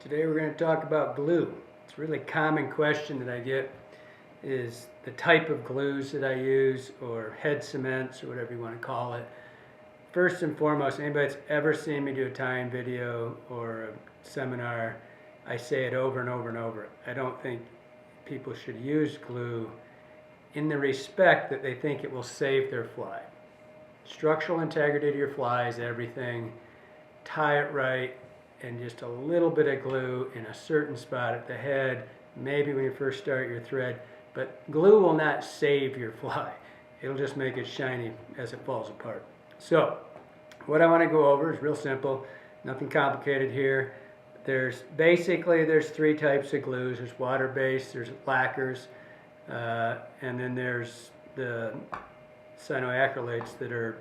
Today we're going to talk about glue. It's a really common question that I get is the type of glues that I use, or head cements, or whatever you want to call it. First and foremost, anybody that's ever seen me do a tying video or a seminar, I say it over and over and over. I don't think people should use glue in the respect that they think it will save their fly. Structural integrity to your fly is everything. Tie it right, and just a little bit of glue in a certain spot at the head, maybe when you first start your thread, but glue will not save your fly. It'll just make it shiny as it falls apart. So, what I want to go over is real simple, nothing complicated here. There's three types of glues. There's water-based, there's lacquers, and then there's the cyanoacrylates that are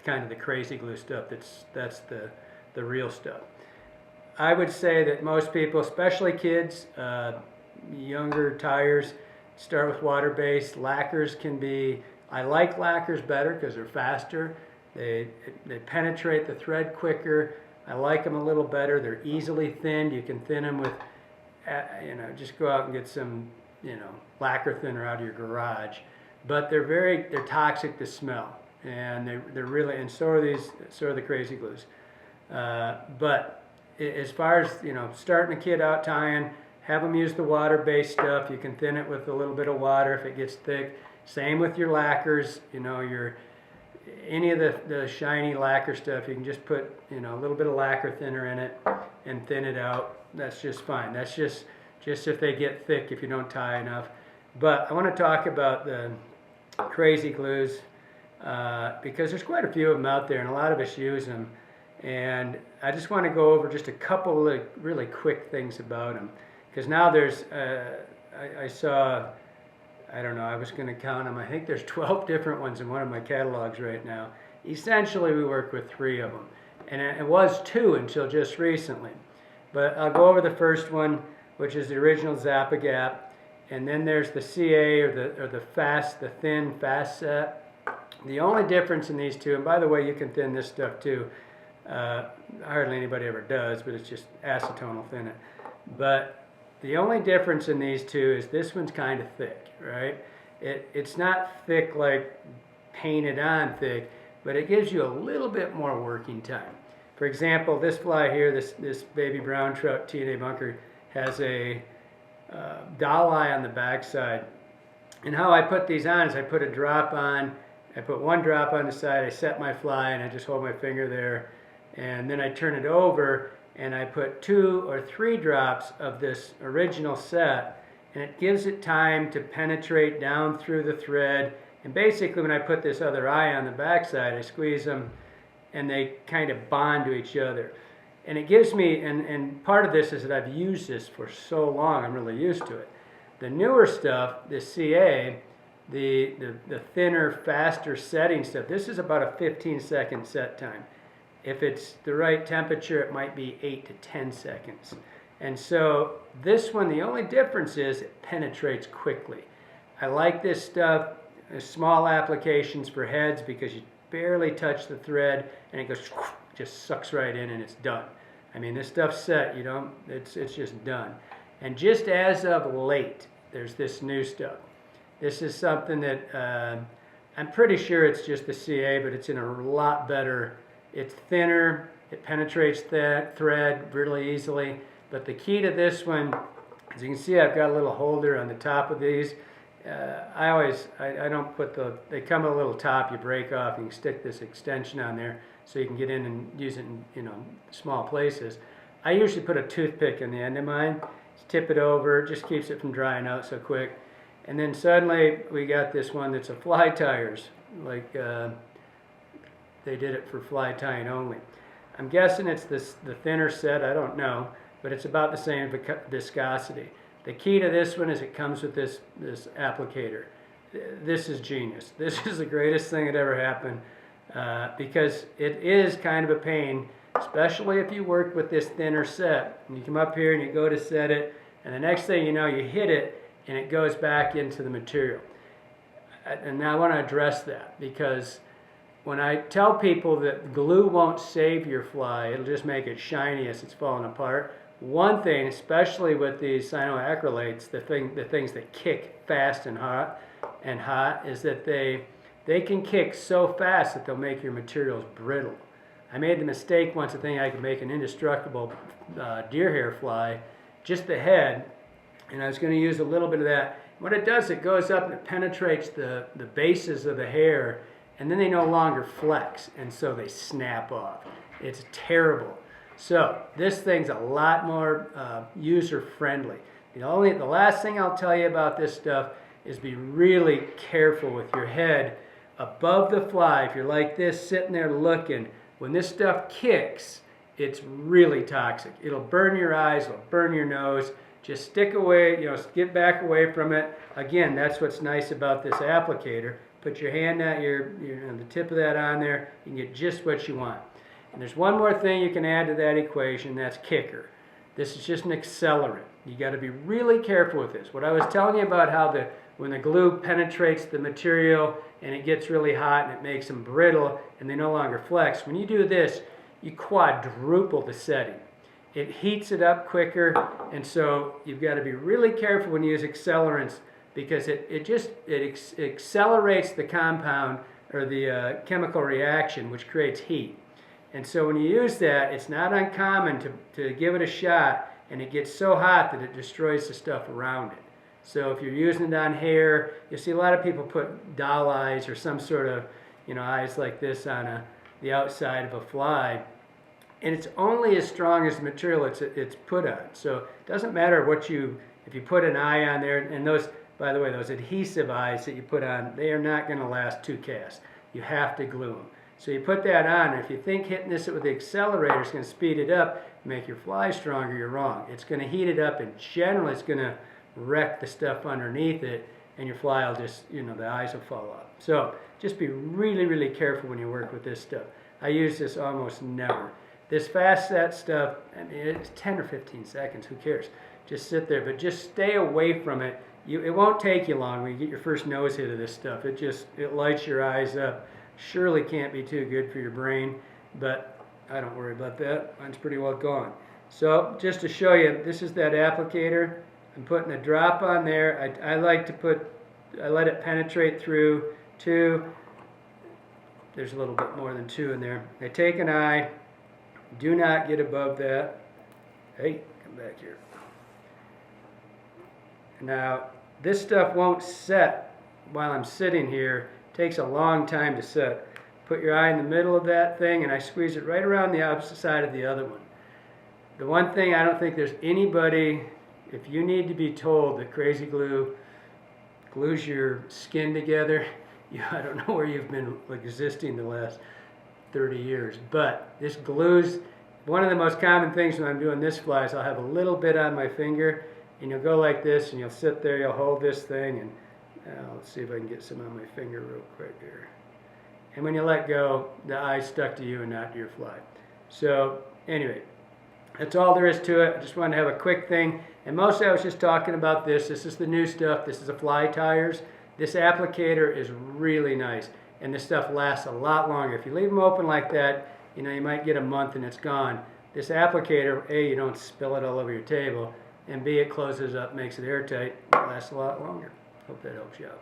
kind of the crazy glue stuff. That's the real stuff. I would say that most people, especially kids, younger tyers, start with water-based. Lacquers can be, I like lacquers better because they're faster. They penetrate the thread quicker. I like them a little better. They're easily thinned. You can thin them with, just go out and get some, lacquer thinner out of your garage. But they're toxic to smell, and they're really, and so are the crazy glues. But as far as, starting a kid out tying, have them use the water-based stuff. You can thin it with a little bit of water if it gets thick. Same with your lacquers, any of the shiny lacquer stuff, you can just put, a little bit of lacquer thinner in it and thin it out. That's just fine. That's just if they get thick, if you don't tie enough. But I want to talk about the crazy glues because there's quite a few of them out there, and a lot of us use them. And I just want to go over just a couple of really quick things about them. Because now there's, I saw, I don't know, I was going to count them. I think there's 12 different ones in one of my catalogs right now. Essentially, we work with 3 of them. And it was 2 until just recently. But I'll go over the first one, which is the original Zap-A-Gap. And then there's the CA, or the thin fast set. The only difference in these two, and by the way, you can thin this stuff too. Hardly anybody ever does, but it's just acetone will thin it. But the only difference in these two is this one's kind of thick, right? It's not thick like painted on thick, but it gives you a little bit more working time. For example, this fly here, this baby brown trout TNA bunker, has a doll eye on the backside. And how I put these on is I put a drop on, I put 1 drop on the side, I set my fly, and I just hold my finger there. And then I turn it over, and I put 2 or 3 drops of this original set, and it gives it time to penetrate down through the thread. And basically, when I put this other eye on the backside, I squeeze them, and they kind of bond to each other. And it gives me, and part of this is that I've used this for so long, I'm really used to it. The newer stuff, the CA, the thinner, faster setting stuff, this is about a 15-second set time. If it's the right temperature, it might be 8 to 10 seconds. And so this one, the only difference is it penetrates quickly. I like this stuff, small applications for heads, because you barely touch the thread and it goes, just sucks right in and it's done. I mean, this stuff's set, it's just done. And just as of late, there's this new stuff. This is something that I'm pretty sure it's just the CA, but it's in a lot better. It's thinner, it penetrates that thread really easily, but the key to this one, as you can see, I've got a little holder on the top of these. I don't put they come with a little top you break off, and you stick this extension on there so you can get in and use it in small places. I usually put a toothpick in the end of mine, tip it over, just keeps it from drying out so quick. And then suddenly we got this one that's a fly tires, like they did it for fly tying only. I'm guessing it's the thinner set, I don't know, but it's about the same viscosity. The key to this one is it comes with this applicator. This is genius. This is the greatest thing that ever happened because it is kind of a pain, especially if you work with this thinner set. And you come up here and you go to set it, and the next thing you know, you hit it and it goes back into the material. And now I want to address that, because when I tell people that glue won't save your fly, it'll just make it shiny as it's falling apart, One thing, especially with these cyanoacrylates, the things that kick fast and hot, is that they can kick so fast that they'll make your materials brittle. I made the mistake once of thinking I could make an indestructible deer hair fly, just the head, and I was going to use a little bit of that. What it does, it goes up and it penetrates the bases of the hair, and then they no longer flex, and so they snap off. It's terrible. So this thing's a lot more user-friendly. The last thing I'll tell you about this stuff is be really careful with your head above the fly. If you're like this, sitting there looking, when this stuff kicks, it's really toxic. It'll burn your eyes, it'll burn your nose. Just stick away, get back away from it. Again, that's what's nice about this applicator. Put your hand at the tip of that on there, you can get just what you want. And there's one more thing you can add to that equation, that's kicker. This is just an accelerant. You got to be really careful with this. What I was telling you about how when the glue penetrates the material and it gets really hot and it makes them brittle and they no longer flex, when you do this, you quadruple the setting. It heats it up quicker, and so you've got to be really careful when you use accelerants, because it accelerates the compound or the chemical reaction, which creates heat. And so when you use that, it's not uncommon to give it a shot, and it gets so hot that it destroys the stuff around it. So if you're using it on hair, you'll see a lot of people put doll eyes or some sort of eyes like this on the outside of a fly. And it's only as strong as the material it's put on. So it doesn't matter if you put an eye on there, and those, by the way, those adhesive eyes that you put on, they are not going to last 2 casts. You have to glue them. So you put that on, and if you think hitting this with the accelerator is going to speed it up, make your fly stronger, you're wrong. It's going to heat it up, and generally it's going to wreck the stuff underneath it, and your fly will just, the eyes will fall off. So just be really, really careful when you work with this stuff. I use this almost never. This fast set stuff, I mean, it's 10 or 15 seconds, who cares? Just sit there, but just stay away from it. It won't take you long when you get your first nose hit of this stuff. It lights your eyes up. Surely can't be too good for your brain, but I don't worry about that. Mine's pretty well gone. So just to show you, this is that applicator. I'm putting a drop on there. I like to I let it penetrate through 2. There's a little bit more than 2 in there. I take an eye. Do not get above that. Hey, come back here. Now, this stuff won't set while I'm sitting here. It takes a long time to set. Put your eye in the middle of that thing, and I squeeze it right around the opposite side of the other one. The one thing, I don't think there's anybody, if you need to be told that crazy glue glues your skin together, I don't know where you've been existing the last 30 years, but this glues. One of the most common things when I'm doing this fly is I'll have a little bit on my finger, and you'll go like this, and you'll sit there, you'll hold this thing, and let's see if I can get some on my finger real quick here. And when you let go, the eye's stuck to you and not to your fly. So anyway, that's all there is to it. I just wanted to have a quick thing, and mostly I was just talking about this. This is the new stuff. This is the fly tires. This applicator is really nice. And this stuff lasts a lot longer. If you leave them open like that, you might get a month and it's gone. This applicator, A, you don't spill it all over your table, and B, it closes up, makes it airtight, it lasts a lot longer. Hope that helps you out.